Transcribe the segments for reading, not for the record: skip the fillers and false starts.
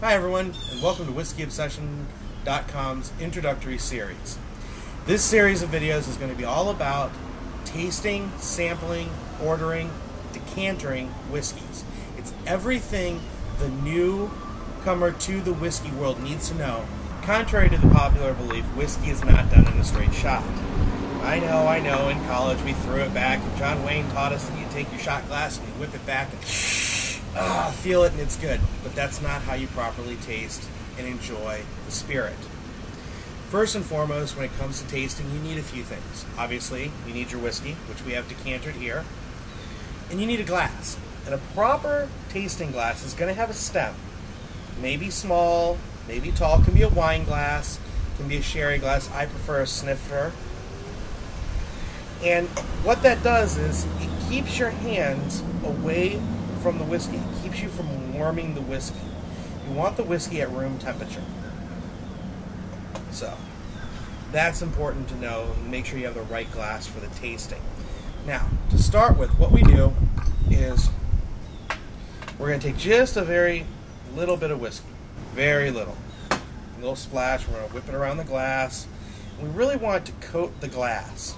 Hi everyone, and welcome to WhiskeyObsession.com's introductory series. This series of videos is going to be all about tasting, sampling, ordering, decantering whiskeys. It's everything the newcomer to the whiskey world needs to know. Contrary to the popular belief, whiskey is not done in a straight shot. I know, in college we threw it back, and John Wayne taught us that you take your shot glass and you whip it back and feel it and it's good. But that's not how you properly taste and enjoy the spirit. First and foremost, when it comes to tasting, you need a few things. Obviously, you need your whiskey, which we have decanted here, and you need a glass. And a proper tasting glass is going to have a stem. Maybe small, maybe tall, can be a wine glass, can be a sherry glass. I prefer a snifter. And what that does is it keeps your hands away from the whiskey. It keeps you from warming the whiskey. You want the whiskey at room temperature. So, that's important to know, and make sure you have the right glass for the tasting. Now, to start with, what we do is we're going to take just a very little bit of whiskey. Very little. A little splash. We're going to whip it around the glass. We really want to coat the glass.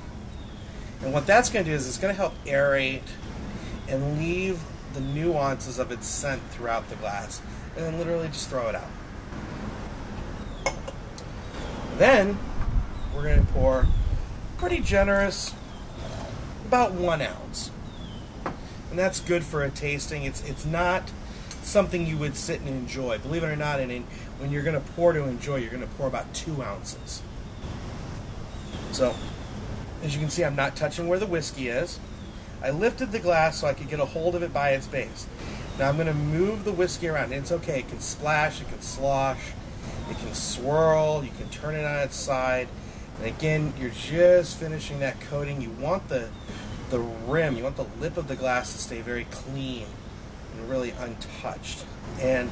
And what that's going to do is it's going to help aerate and leave the nuances of its scent throughout the glass. And then literally just throw it out. Then we're going to pour pretty generous, about 1 ounce. And that's good for a tasting. It's not something you would sit and enjoy. Believe it or not, when you're going to pour to enjoy, you're going to pour about 2 ounces. So, as you can see, I'm not touching where the whiskey is. I lifted the glass so I could get a hold of it by its base. Now I'm going to move the whiskey around. And it's okay. It can splash, it can slosh, it can swirl, you can turn it on its side. And again, you're just finishing that coating. You want the rim, you want the lip of the glass to stay very clean and really untouched. And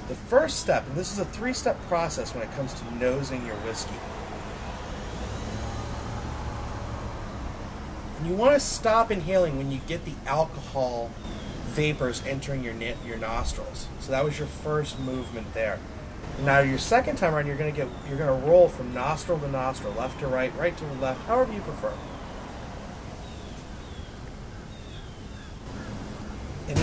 the first step, and this is a 3-step process when it comes to nosing your whiskey. And you want to stop inhaling when you get the alcohol vapors entering your nostrils. So that was your first movement there. Now your second time around, you're going to roll from nostril to nostril, left to right, right to left, however you prefer. And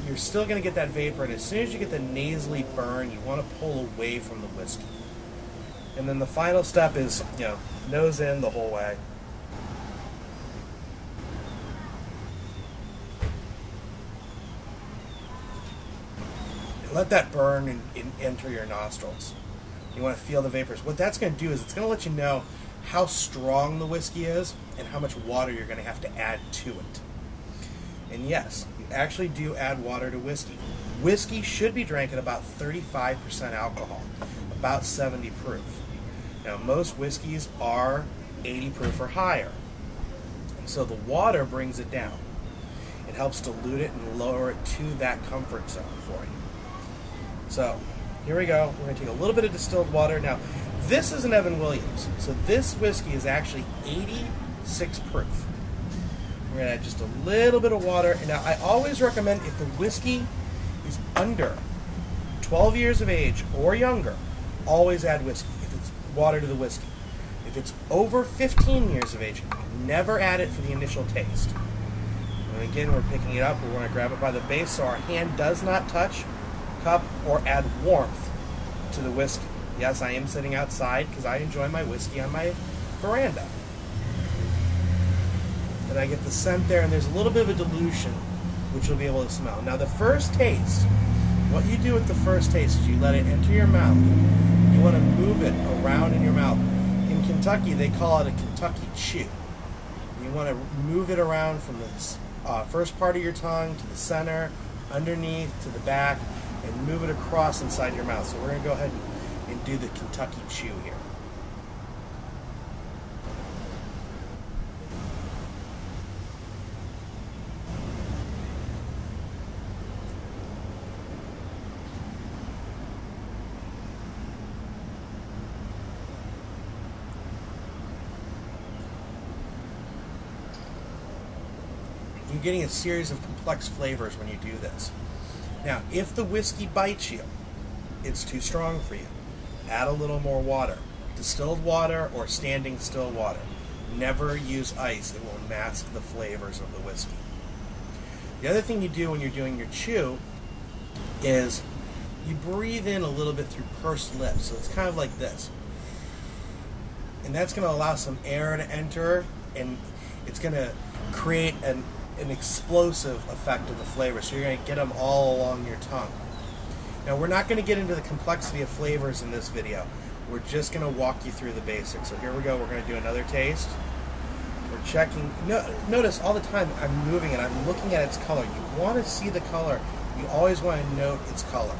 you're still going to get that vapor, and as soon as you get the nasally burn, you want to pull away from the whiskey. And then the final step is, nose in the whole way. Let that burn and enter your nostrils. You want to feel the vapors. What that's going to do is it's going to let you know how strong the whiskey is and how much water you're going to have to add to it. And yes, you actually do add water to whiskey. Whiskey should be drank at about 35% alcohol, about 70 proof. Now, most whiskeys are 80 proof or higher. And so the water brings it down. It helps dilute it and lower it to that comfort zone for you. So, here we go. We're going to take a little bit of distilled water. Now, this is an Evan Williams. So this whiskey is actually 86 proof. We're going to add just a little bit of water. And now, I always recommend if the whiskey is under 12 years of age or younger, always add whiskey. If it's water to the whiskey. If it's over 15 years of age, never add it for the initial taste. And again, we're picking it up. We're going to grab it by the base so our hand does not touch cup or add warmth to the whiskey. Yes, I am sitting outside because I enjoy my whiskey on my veranda. And I get the scent there, and there's a little bit of a dilution, which you'll be able to smell. Now, the first taste, what you do with the first taste is you let it enter your mouth. You want to move it around in your mouth. In Kentucky, they call it a Kentucky chew. You want to move it around from the first part of your tongue to the center, underneath, to the back, and move it across inside your mouth. So we're going to go ahead and do the Kentucky chew here. You're getting a series of complex flavors when you do this. Now, if the whiskey bites you, it's too strong for you, add a little more water. Distilled water or standing still water. Never use ice. It will mask the flavors of the whiskey. The other thing you do when you're doing your chew is you breathe in a little bit through pursed lips. So it's kind of like this. And that's going to allow some air to enter, and it's going to create an explosive effect of the flavor. So you're going to get them all along your tongue. Now, we're not going to get into the complexity of flavors in this video. We're just going to walk you through the basics. So here we go. We're going to do another taste. We're checking. Notice all the time I'm moving it. I'm looking at its color. You want to see the color. You always want to note its color.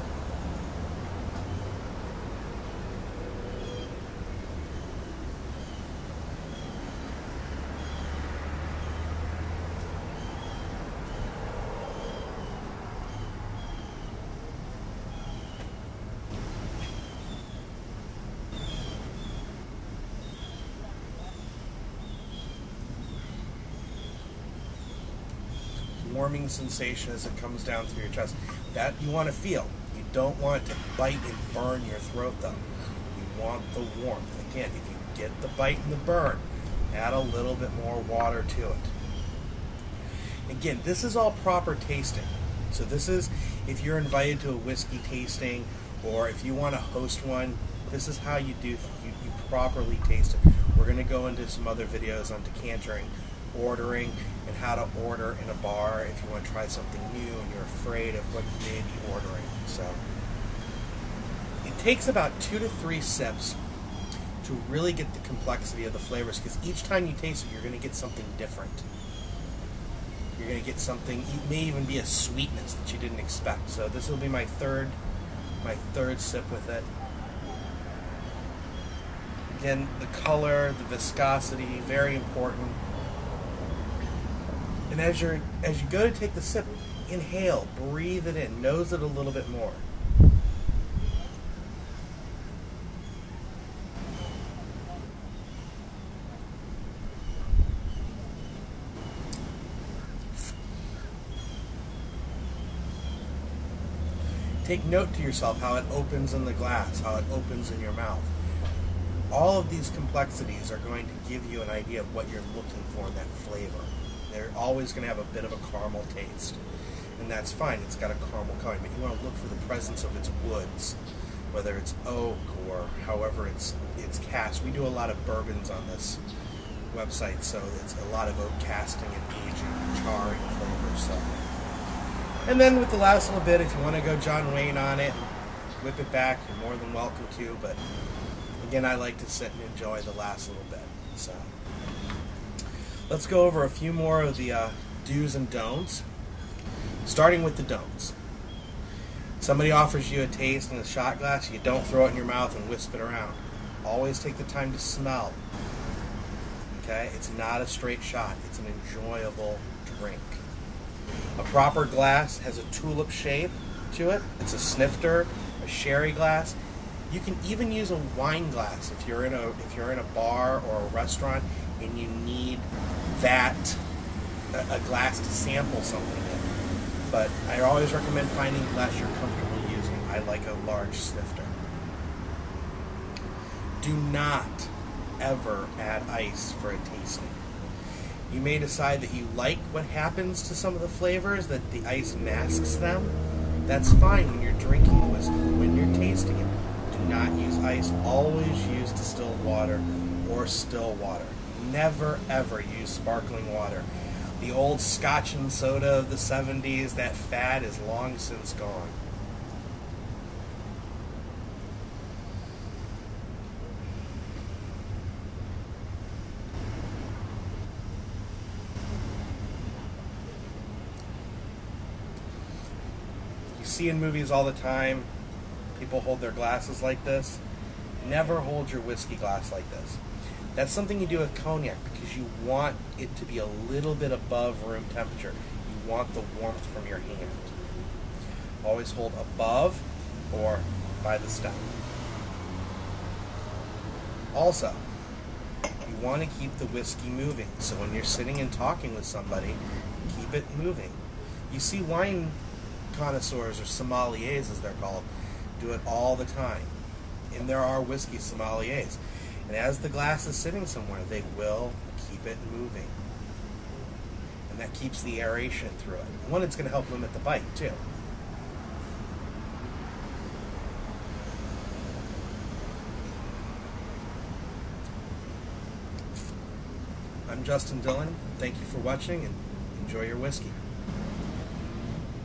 Warming sensation as it comes down through your chest. That you want to feel. You don't want it to bite and burn your throat though. You want the warmth. Again, if you get the bite and the burn, add a little bit more water to it. Again, this is all proper tasting. So this is if you're invited to a whiskey tasting or if you want to host one, this is how you do you properly taste it. We're going to go into some other videos on decantering, ordering, and how to order in a bar if you want to try something new and you're afraid of what you may be ordering. So it takes about 2 to 3 sips to really get the complexity of the flavors, because each time you taste it, you're going to get something different. You're going to get something, it may even be a sweetness that you didn't expect. So this will be my third sip with it. Again, the color, the viscosity, very important. And as you go to take the sip, inhale, breathe it in, nose it a little bit more. Take note to yourself how it opens in the glass, how it opens in your mouth. All of these complexities are going to give you an idea of what you're looking for in that flavor. They're always going to have a bit of a caramel taste, and that's fine. It's got a caramel color, but you want to look for the presence of its woods, whether it's oak or however it's cast. We do a lot of bourbons on this website, so it's a lot of oak casting and aging, charring flavors. So. And then with the last little bit, if you want to go John Wayne on it, whip it back, you're more than welcome to, but again, I like to sit and enjoy the last little bit. So. Let's go over a few more of the do's and don'ts, starting with the don'ts. Somebody offers you a taste in a shot glass, you don't throw it in your mouth and wisp it around. Always take the time to smell. Okay? It's not a straight shot. It's an enjoyable drink. A proper glass has a tulip shape to it. It's a snifter, a sherry glass. You can even use a wine glass if you're in a bar or a restaurant and you need a glass to sample something in. But I always recommend finding a glass you're comfortable using. I like a large snifter. Do not ever add ice for a tasting. You may decide that you like what happens to some of the flavors, that the ice masks them. That's fine when you're drinking the whiskey. When you're tasting it, do not use ice. Always use distilled water or still water. Never ever use sparkling water. The old scotch and soda of the 70s, that fad is long since gone. You see in movies all the time, people hold their glasses like this. Never hold your whiskey glass like this. That's something you do with cognac because you want it to be a little bit above room temperature. You want the warmth from your hand. Always hold above or by the stem. Also, you want to keep the whiskey moving. So when you're sitting and talking with somebody, keep it moving. You see wine connoisseurs, or sommeliers as they're called, Do it all the time. And there are whiskey sommeliers. And as the glass is sitting somewhere, they will keep it moving. And that keeps the aeration through it. One, it's going to help limit the bite, too. I'm Justin Dillon. Thank you for watching, and enjoy your whiskey.